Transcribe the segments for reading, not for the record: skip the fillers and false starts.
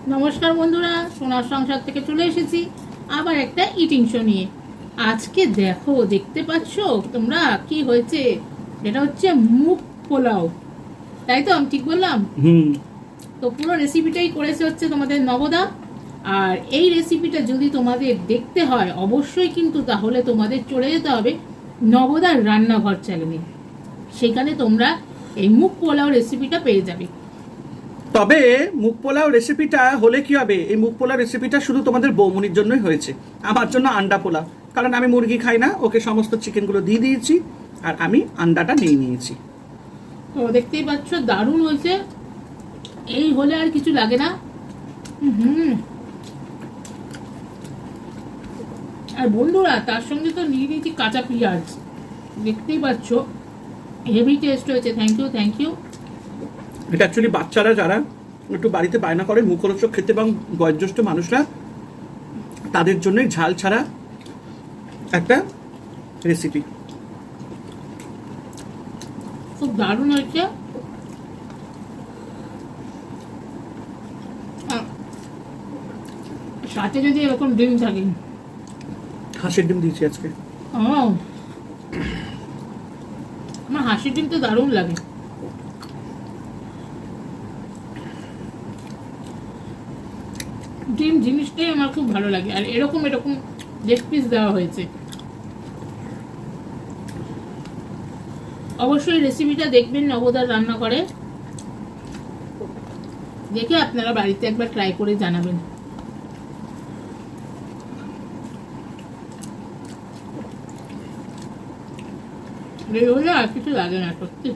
নমস্কার বন্ধুরা, সোনার সংসার থেকে চলে এসেছি আবার একটা ইটিং শো নিয়ে। আজকে দেখতে পাচ্ছ তোমরা কি হয়েছে? এটা হচ্ছে মুগ পোলাও, তাই তো? আমি ঠিক বললাম? তো পুরো রেসিপিটাই করেছে হচ্ছে তোমাদের নবদা। আর এই রেসিপিটা যদি তোমাদের দেখতে হয় অবশ্যই কিন্তু তাহলে তোমাদের চলে যেতে হবে নবদার রান্নাঘর চ্যানেলে। সেখানে তোমরা এই মুগ পোলাও রেসিপিটা পেয়ে যাবে। তবে মুগ পোলাও রেসিপিটা হলে কি হবে, এই মুগ পোলাও রেসিপিটা শুধু তোমাদের বৌমনির জন্যই হয়েছে। আমার জন্য আন্ডা পোলাও, কারণ আমি মুরগি খাই না, ওকে সমস্ত চিকেনগুলো দিয়ে দিয়েছি আর আমি আন্ডাটা নিয়ে নিয়েছি। তো দেখতেই পাচ্ছ দারুণ হয়েছে। এই হলে আর কিছু লাগে না। আর বন্ধুরা তার সঙ্গে তো নিয়ে নিয়েছি কাঁচা পেঁয়াজ, দেখতেই পাচ্ছ হেভি টেস্ট হয়েছে। Thank you. এটা অ্যাকচুয়ালি বাচ্চারা যারা একটু বাড়িতে বায়না করে মুখরোচক খেতে এবং বয়োজ্যেষ্ঠ মানুষরা, তাদের জন্যই ঝাল ছাড়া একটা রেসিপি। খুব দারুণ হয়েছে। সাথে যদি এরকম ডিম থাকে। হাঁসের ডিম দিয়েছি আজকে। আমার হাঁসের ডিম তো দারুণ লাগে। ডিম জিনিসটাই আমার খুব ভালো লাগে। আর এরকম লেগ পিস দেওয়া হয়েছে। অবশ্যই রেসিপিটা দেখবেন নবদার রান্না করে, দেখে আপনারা বাড়িতে একবার ট্রাই করে জানাবেন। হলে আর কিছু লাগে না সত্যি।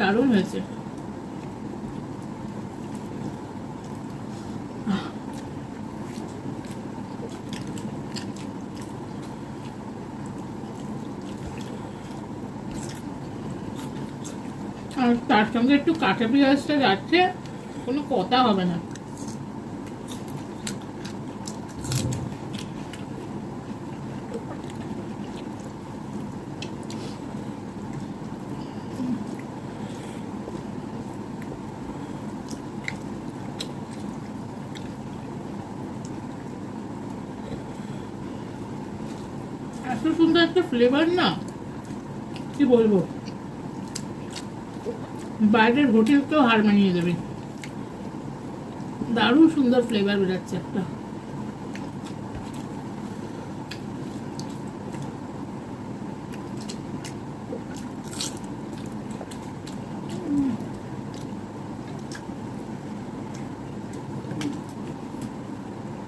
দারুণ হয়েছে। আর তার সঙ্গে একটু কাঁচা পেঁয়াজটা যাচ্ছে, কোনো কথা হবে না। এত সুন্দর একটা ফ্লেভার না, কি বলবো, বাইরের হোটেলকেও হার মানিয়ে দেবে। দারুণ সুন্দর ফ্লেভার বেরোচ্ছে একটা।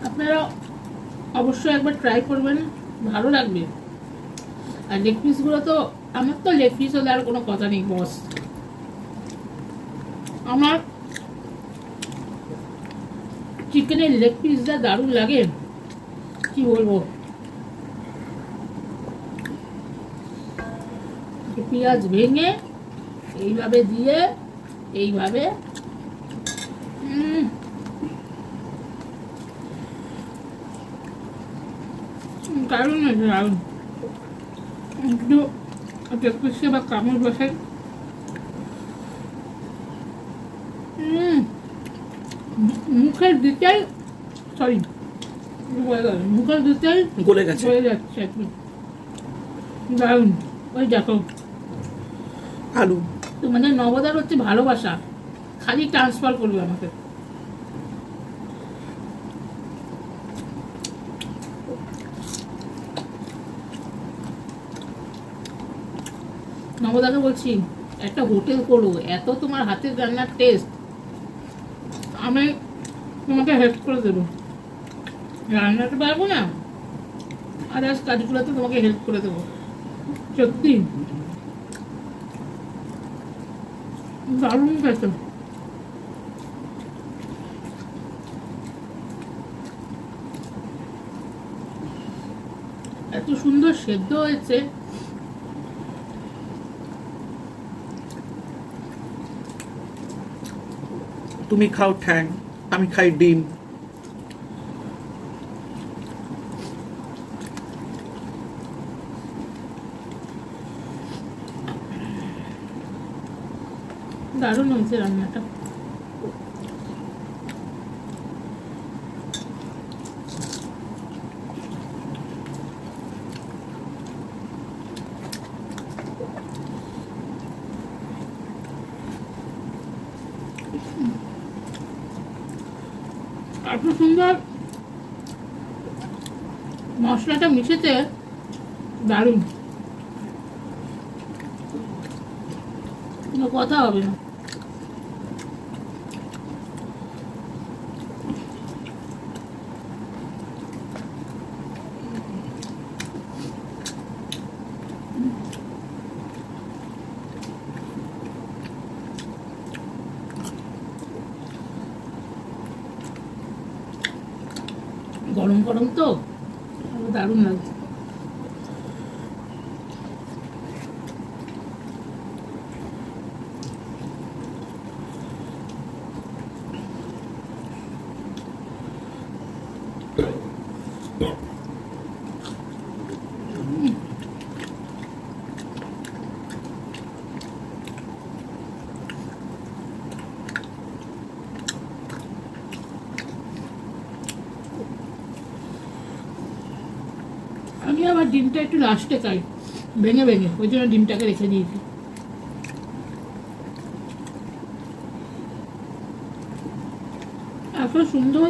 আপনারা অবশ্যই একবার ট্রাই করবেন, ভালো লাগবে। আর লেগ পিসগুলো তো, আমার তো লেগ পিস হলে আর কোনো কথা নেই বস। আমার চিকেনের লেগ পিসটা দারুণ লাগে, কি বলবো। পেঁয়াজ ভেঙে এইভাবে দিয়ে এইভাবে দারুণ হয়েছে, দারুণ। একটু লেগ পিসে বা কামড় বসে মুখের দিতেই মুখের দিতেই গলে গেছে, হয়ে যাচ্ছে একটু দারুণ। ওই দেখো আলু। তোমাদের নবদার হচ্ছে ভালোবাসা, খালি ট্রান্সফার করবে আমাকে। নবদাকে বলছি একটা হোটেল করো, এত তোমার হাতের রান্নার টেস্ট, আমি তোমাকে হেল্প করে দেবো। রান্নাটা পারবো না, আদার্স কাজগুলোতে তোমাকে হেল্প করে দেবো। সত্যি দারুণ খেতে। এত সুন্দর সেদ্ধ হয়েছে। তুমি খাও ঠ্যাং, আমি খাই ডিম। দারুণ হয়েছে রান্নাটা। এত সুন্দর মশলাটা মিশেছে, দারুণ, কোনো কথা হবে না। গরম গরম তো দারুণ লাগছে। আমি আবার ডিমটা একটু লাস্টে খাই, ভেঙে ভেঙে, ওই জন্য ডিমটাকে রেখে দিয়েছি। এত সুন্দর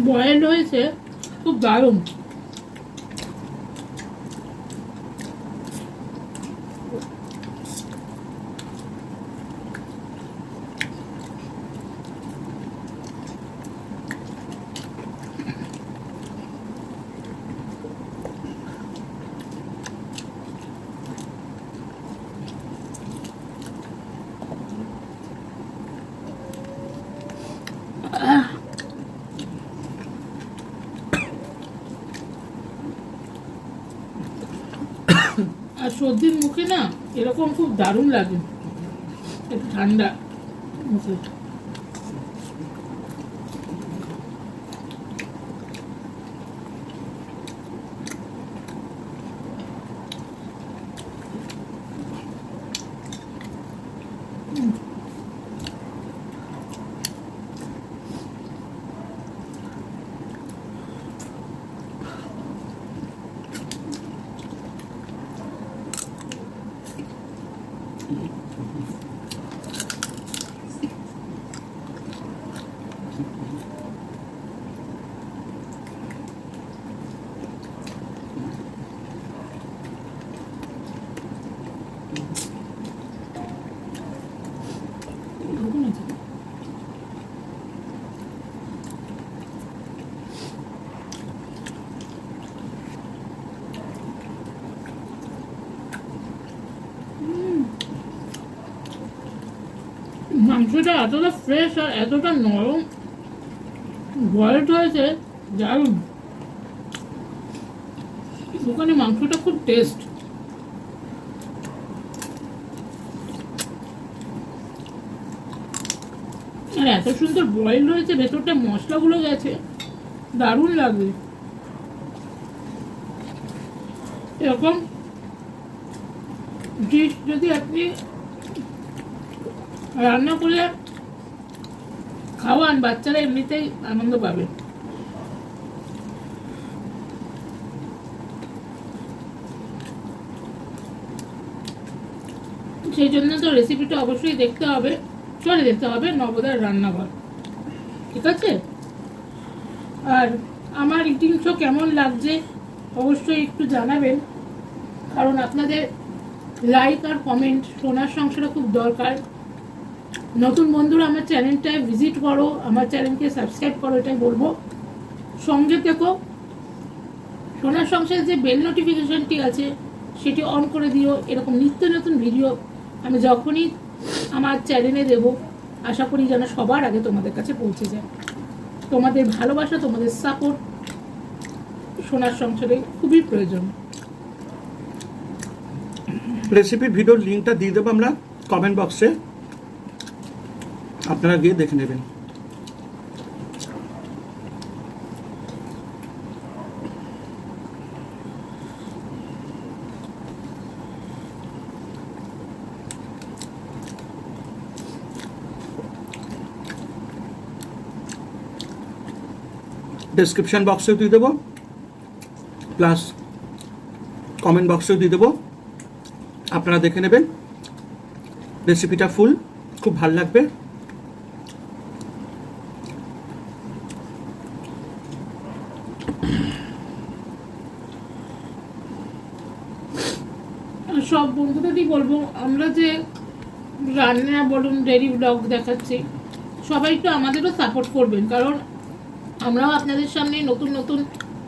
বয়েল হয়েছে, খুব দারুণ। আর সর্দির মুখে না এরকম খুব দারুণ লাগে, একটু ঠান্ডা মুখে। মাংসটা এতটা ফ্রেশ আর এতটা নরম বয়েলড হয়েছে, দারুণ। দোকানে মাংসটা খুব টেস্ট। আর এত সুন্দর বয়েল হয়েছে, ভেতরটা মশলাগুলো গেছে, দারুণ লাগবে। এরকম ডিশ যদি আপনি রান্না করে খাওয়ান, বাচ্চারা এমনিতেই আনন্দ পাবে। সেই জন্য তো রেসিপিটা অবশ্যই দেখতে হবে, চলে যেতে হবে নবদার রান্নাঘর, ঠিক আছে? আর আমার ইটিং শো কেমন লাগছে অবশ্যই একটু জানাবেন, কারণ আপনাদের লাইক আর কমেন্ট সোনার সংসারে খুব দরকার। নতুন বন্ধুরা আমার চ্যানেলটায় ভিজিট করো, আমার চ্যানেলকে সাবস্ক্রাইব করো, এটাই বলবো। সঙ্গে থেকো, সোনার সংসারে যে বেল নোটিফিকেশনটি আছে সেটি অন করে দিও। এরকম নিত্য নতুন ভিডিও আমি যখনই আমার চ্যানেলে দেব, আশা করি যেন সবার আগে তোমাদের কাছে পৌঁছে যায়। তোমাদের ভালোবাসা, তোমাদের সাপোর্ট সোনার সংসারে খুবই প্রয়োজন। রেসিপির ভিডিওর লিঙ্কটা দিয়ে দেবো আমরা কমেন্ট বক্সে, আপনারা গিয়ে দেখে নেবেন। ডেসক্রিপশন বক্সেও দিয়ে দেবো, প্লাস কমেন্ট বক্সেও দিয়ে দেবো, আপনারা দেখে নেবেন। রেসিপিটা ফুল, খুব ভালো লাগবে। সব বন্ধুদেরই বলবো, আমরা যে রান্না বলুন ডেইলি ব্লগ দেখাচ্ছি, সবাই একটু আমাদেরও সাপোর্ট করবেন, কারণ আমরাও আপনাদের সামনে নতুন নতুন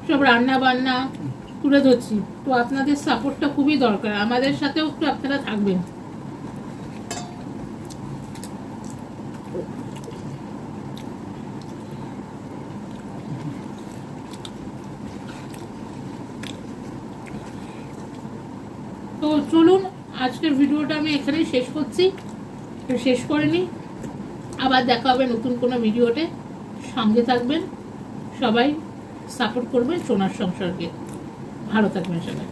সব রান্না বান্না তুলে ধরছি। তো আপনাদের সাপোর্টটা খুবই দরকার, আমাদের সাথেও একটু আপনারা থাকবেন। তো চলুন, আজকের ভিডিওটা আমি এখানেই শেষ করছি। শেষ করে নিই, আবার দেখা হবে নতুন কোনো ভিডিওতে। সঙ্গে থাকবেন, সবাই সাপোর্ট করবেন সোনার সংসারকে। ভালো থাকবেন সবাই।